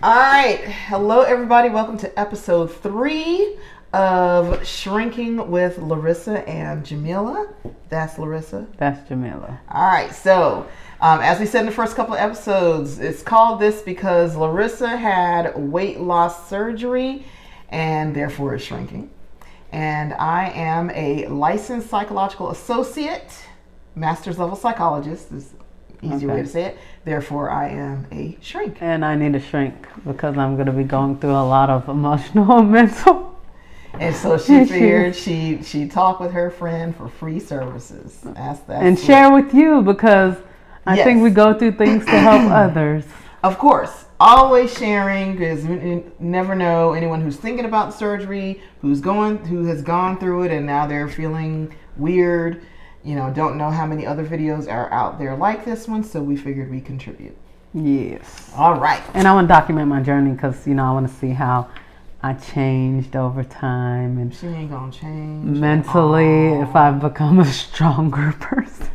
All right. Hello, everybody. Welcome to episode 3 of Shrinking with Larissa and Jamila. That's Larissa. That's Jamila. All right. So, as we said in the first couple of episodes, it's called this because Larissa had weight loss surgery and therefore is shrinking. And I am a licensed psychological associate, master's level psychologist. Is easier way to say it. Therefore, I am a shrink. And I need to shrink because I'm going to be going through a lot of emotional and mental. And so she figured she'd talk with her friend for free services. That's and share with you because I think we go through things to help others. Of course. Always sharing because you never know anyone who's thinking about surgery, who has gone through it and now they're feeling weird. Don't know how many other videos are out there like this one, so we figured we'd contribute. Yes. All right. And I want to document my journey because, I want to see how I changed over time. And she ain't going to change. Mentally, if I've become a stronger person.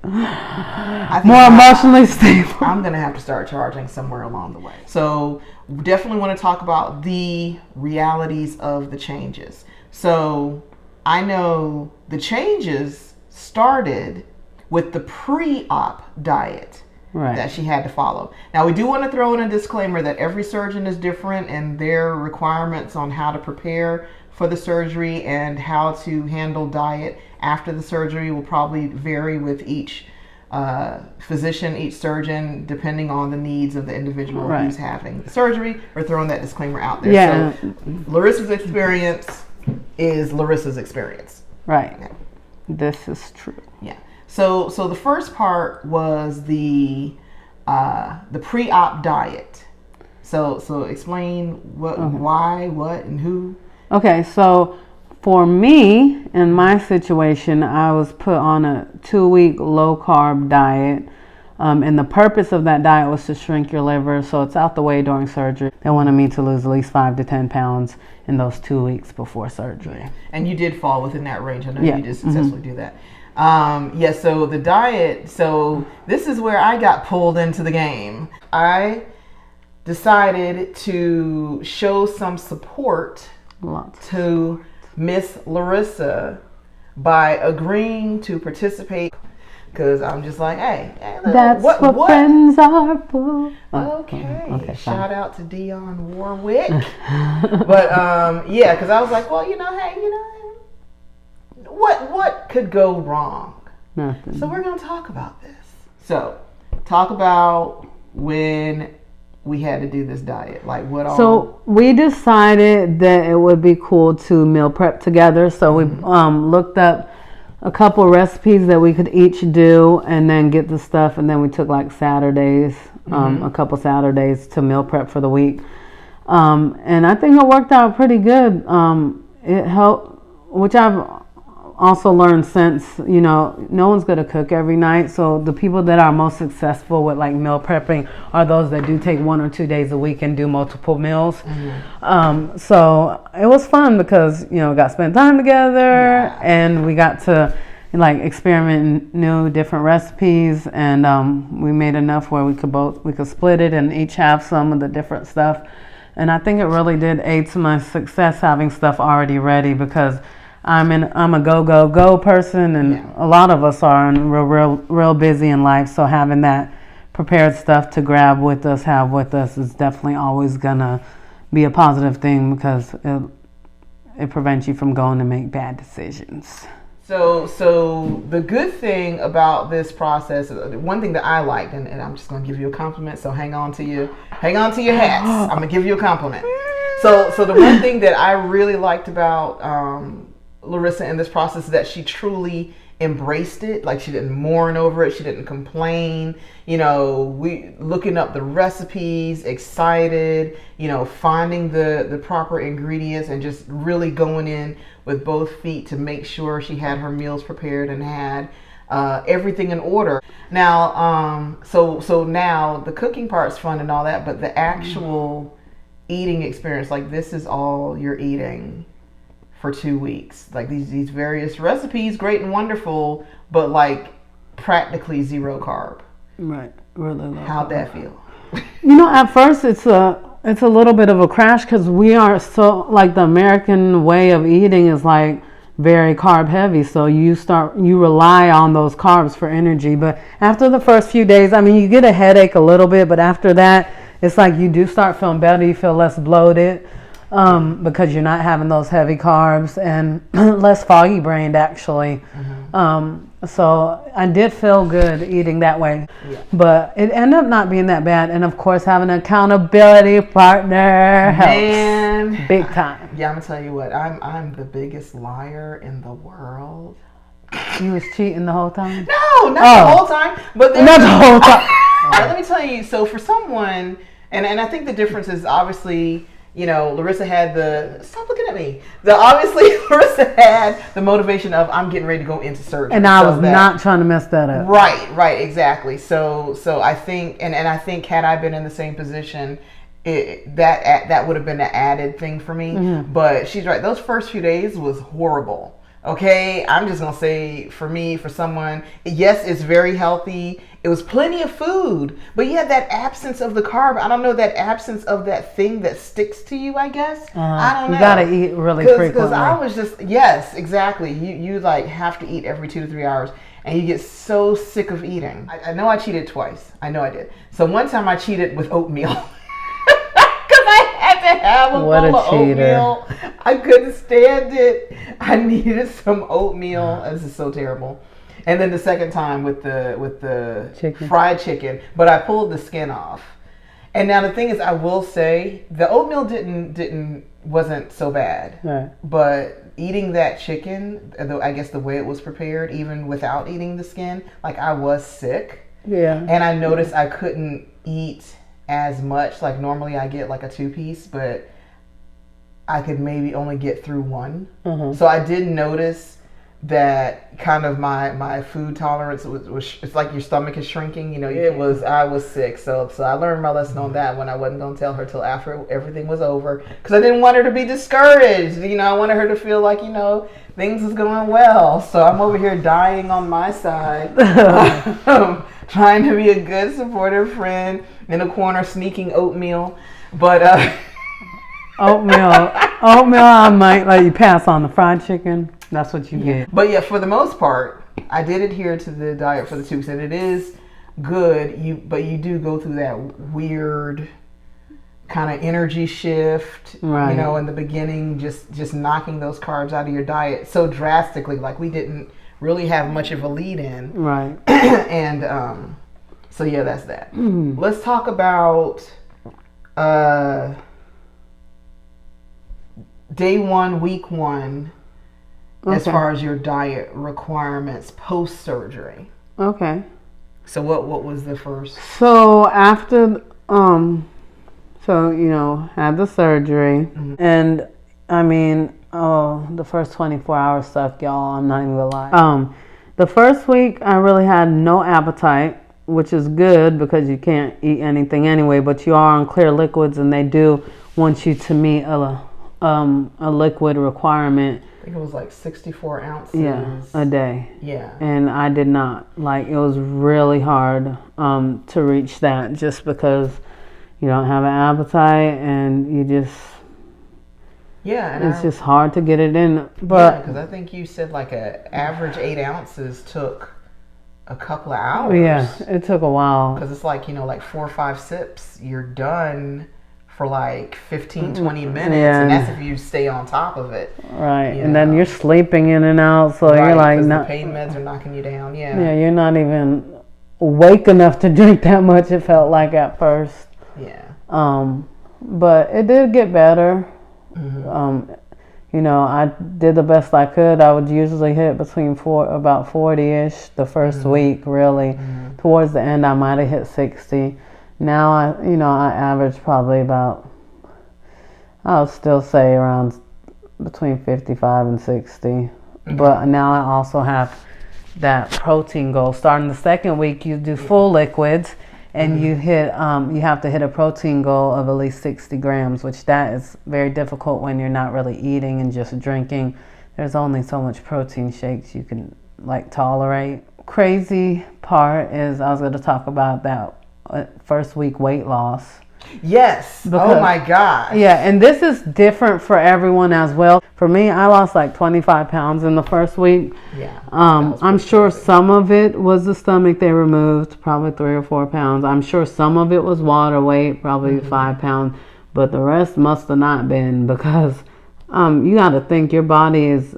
More emotionally stable. I'm going to have to start charging somewhere along the way. So we definitely want to talk about the realities of the changes. So I know the changes started with the pre-op diet that she had to follow. Now, we do want to throw in a disclaimer that every surgeon is different and their requirements on how to prepare for the surgery and how to handle diet after the surgery will probably vary with each physician, each surgeon, depending on the needs of the individual who's having the surgery. We're throwing that disclaimer out there. Yeah. So Larissa's experience is Larissa's experience. Right. Yeah. This is true. Yeah. So the first part was the pre-op diet. So explain what, why, what, and who. Okay. So for me, in my situation, I was put on a 2-week low carb diet. And the purpose of that diet was to shrink your liver so it's out the way during surgery. They wanted me to lose at least 5 to 10 pounds in those 2 weeks before surgery. And you did fall within that range. I know you did successfully do that. So the diet, so this is where I got pulled into the game. I decided to show some support to Miss Larissa by agreeing to participate. Because I'm just like, hey, that's what friends are for. Okay, shout out to Dionne Warwick. But because I was like, well, what could go wrong? Nothing. So we're gonna talk about this. So talk about when we had to do this diet, like what all. So we decided that it would be cool to meal prep together. So we looked up a couple recipes that we could each do and then get the stuff, and then we took like Saturdays, a couple Saturdays to meal prep for the week, and I think it worked out pretty good. It helped, which I've also learned since, no one's gonna cook every night, so the people that are most successful with like meal prepping are those that do take 1 or 2 days a week and do multiple meals. So it was fun because we got to spend time together and we got to like experiment in new different recipes, and we made enough where we could split it and each have some of the different stuff. And I think it really did aid to my success having stuff already ready because I'm a go person, and a lot of us are and real busy in life. So having that prepared stuff to grab with us, have with us, is definitely always gonna be a positive thing because it prevents you from going to make bad decisions. So the good thing about this process, one thing that I liked, and I'm just gonna give you a compliment. So hang on to your hats. I'm gonna give you a compliment. So the one thing that I really liked about Larissa in this process is that she truly embraced it. Like, she didn't mourn over it, she didn't complain. We looking up the recipes, excited, finding the proper ingredients and just really going in with both feet to make sure she had her meals prepared and had everything in order. Now so now the cooking part's fun and all that, but the actual eating experience, like, this is all you're eating for 2 weeks. Like, these various recipes, great and wonderful, but like practically zero carb. Right. Really low. How'd that feel? You know, at first it's a little bit of a crash because we are so like the American way of eating is like very carb heavy. So you rely on those carbs for energy. But after the first few days, I mean, you get a headache a little bit, but after that, it's like you do start feeling better. You feel less bloated because you're not having those heavy carbs and less foggy brained actually. So I did feel good eating that way, but it ended up not being that bad. And of course, having an accountability partner helps big time. Yeah, I'm gonna tell you what. I'm the biggest liar in the world. You was cheating the whole time? No, not the whole time. But not the whole time. All right, let me tell you. So for someone, and I think the difference is obviously. You know, Larissa had stop looking at me. Larissa had the motivation of I'm getting ready to go into surgery. And I was not trying to mess that up. Right, exactly. So I think, and I think had I been in the same position, that would have been an added thing for me. Mm-hmm. But she's right. Those first few days was horrible. Okay, I'm just gonna say for me, for someone, yes, it's very healthy. It was plenty of food, but yeah, that absence of the carb. I don't know, that absence of that thing that sticks to you. I guess I don't know. You gotta eat really frequently. Because I was just exactly. You like have to eat every 2 to 3 hours, and you get so sick of eating. I know I cheated twice. I know I did. So one time I cheated with oatmeal. To have a bowl of oatmeal. I couldn't stand it. I needed some oatmeal. This is so terrible. And then the second time with the fried chicken, but I pulled the skin off. And now the thing is, I will say the oatmeal wasn't so bad. Right. But eating that chicken, I guess the way it was prepared, even without eating the skin, like I was sick. Yeah. And I noticed I couldn't eat as much. Like normally I get like a 2-piece, but I could maybe only get through one. Mm-hmm. So I did notice that kind of my food tolerance was it's like your stomach is shrinking. You know, I was sick. So I learned my lesson on that one. I wasn't going to tell her till after everything was over because I didn't want her to be discouraged. You know, I wanted her to feel like, you know, things was going well. So I'm over here dying on my side. Trying to be a good supportive friend in a corner sneaking oatmeal. But oatmeal I might let you pass on. The fried chicken, that's what you get. But yeah, for the most part, I did adhere to the diet for the 2 weeks, and it is good. But you do go through that weird kind of energy shift, right. You know, in the beginning, just knocking those carbs out of your diet so drastically. Like we didn't really have much of a lead in. Right. And so yeah, that's that. Mm. Let's talk about day 1, week 1, as far as your diet requirements post surgery. Okay. So what was the first? So after so you know, had the surgery, mm-hmm. And I mean, the first 24 hour stuff, y'all, I'm not even gonna lie. The first week I really had no appetite, which is good because you can't eat anything anyway, but you are on clear liquids and they do want you to meet a liquid requirement. I think it was like 64 ounces. A day. Yeah. And I did not. Like, it was really hard to reach that just because you don't have an appetite and you just... Yeah, and it's just hard to get it in. But because I think you said like a average 8 ounces took a couple of hours. Yeah, it took a while. Because it's like, you know, like 4 or 5 sips, you're done for like 15, 20 minutes, and that's if you stay on top of it. Right, and then you're sleeping in and out, so you're like, the pain meds are knocking you down. Yeah, you're not even awake enough to drink that much. It felt like at first. Yeah. But it did get better. Mm-hmm. You know, I did the best I could. I would usually hit between about 40-ish the first mm-hmm. week, really. Mm-hmm. Towards the end, I might have hit 60. Now, I average probably about, I'll still say around between 55 and 60. Mm-hmm. But now I also have that protein goal. Starting the second week, you do full liquids. And mm-hmm. You have to hit a protein goal of at least 60 grams, which that is very difficult when you're not really eating and just drinking. There's only so much protein shakes you can like tolerate. Crazy part is I was going to talk about that first week weight loss. Yes. Oh my gosh. Yeah, and this is different for everyone as well. For me, I lost like 25 pounds in the first week. Yeah. I'm sure some of it was the stomach they removed, probably 3 or 4 pounds. I'm sure some of it was water weight, probably 5 pounds. But the rest must have not been, because you got to think your body is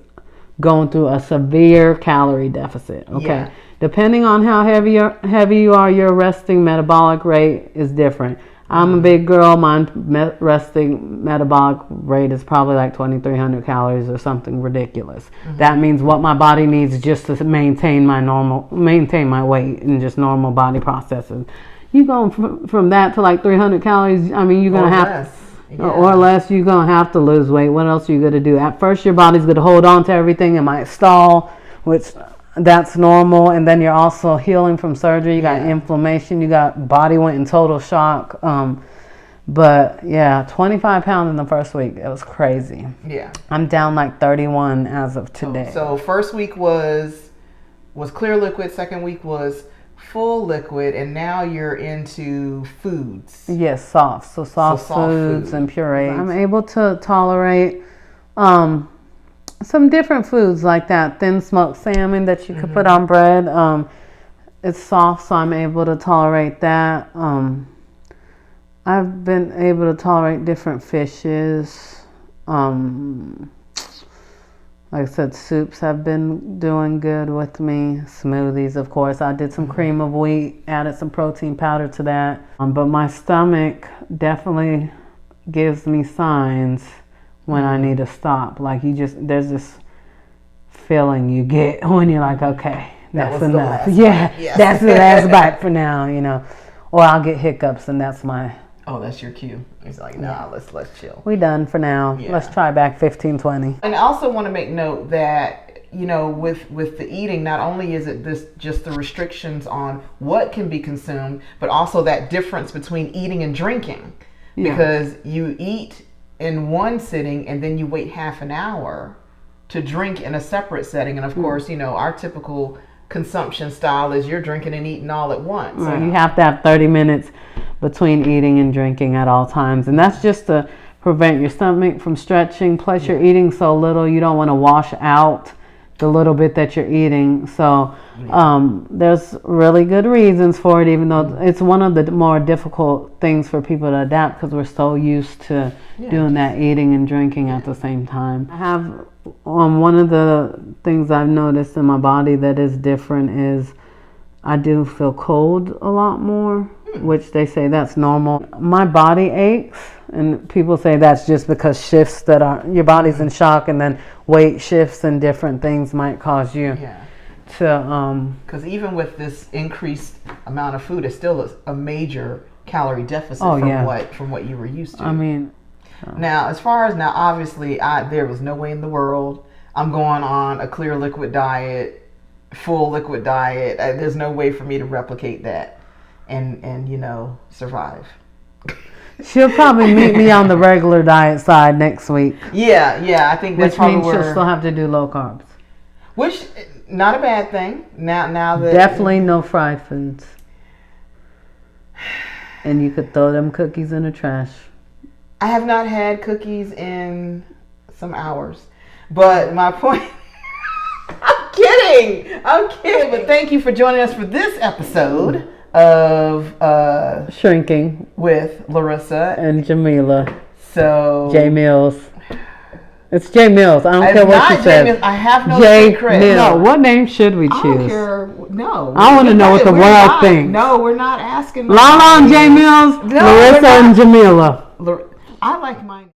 going through a severe calorie deficit. Okay. Yeah. Depending on how heavy you are, your resting metabolic rate is different. I'm a big girl. My resting metabolic rate is probably like 2,300 calories or something ridiculous. That means what my body needs just to maintain my weight and just normal body processes. You go from that to like 300 calories. I mean, you're gonna or less. You're gonna have to lose weight. What else are you gonna do? At first, your body's gonna hold on to everything. It might stall, which that's normal. And then you're also healing from surgery. You got inflammation. You got body went in total shock. But yeah, 25 pounds in the first week. It was crazy. Yeah. I'm down like 31 as of today. So first week was clear liquid. Second week was full liquid, and now you're into foods. Yes, soft. So soft foods and purees. I'm able to tolerate some different foods like that. Thin smoked salmon that you could put on bread. It's soft, so I'm able to tolerate that. I've been able to tolerate different fishes. Like I said, soups have been doing good with me. Smoothies, of course. I did some cream of wheat, added some protein powder to that. But my stomach definitely gives me signs when I need to stop. Like there's this feeling you get when you're like, okay, that's enough. That's the last bite for now, Or I'll get hiccups, and that's my... Oh, that's your cue. It's like, nah, let's chill. We done for now. Yeah. Let's try back 15, 20. And I also want to make note that, with the eating, not only is it just the restrictions on what can be consumed, but also that difference between eating and drinking. Yeah. Because you eat in one sitting and then you wait half an hour to drink in a separate setting. And of course, our typical consumption style is you're drinking and eating all at once. Right. You have to have 30 minutes between eating and drinking at all times, and that's just to prevent your stomach from stretching. Plus you're eating so little, you don't want to wash out the little bit that you're eating. So there's really good reasons for it, even though it's one of the more difficult things for people to adapt, because we're so used to doing that eating and drinking at the same time. I have one of the things I've noticed in my body that is different is I do feel cold a lot more, which they say that's normal. My body aches, and people say that's just because shifts your body's in shock, and then weight shifts and different things might cause you to... Because even with this increased amount of food, it's still a major calorie deficit from what you were used to. I mean... Now, obviously, there was no way in the world I'm going on a clear liquid diet, full liquid diet. There's no way for me to replicate that and survive. She'll probably meet me on the regular diet side next week. Yeah, I think that's probably means she'll still have to do low carbs. Which, not a bad thing. Now that definitely no fried foods. And you could throw them cookies in the trash. I have not had cookies in some hours, but my point... I'm kidding. But thank you for joining us for this episode of Shrinking with Larissa and Jamila. So J Mills. It's J Mills. I don't care what she says. I have no J secret. No, what name should we choose? I don't care. No. I want to know what the world thinks. No, we're not asking. Lala and J Mills, Larissa and Jamila. I like mine.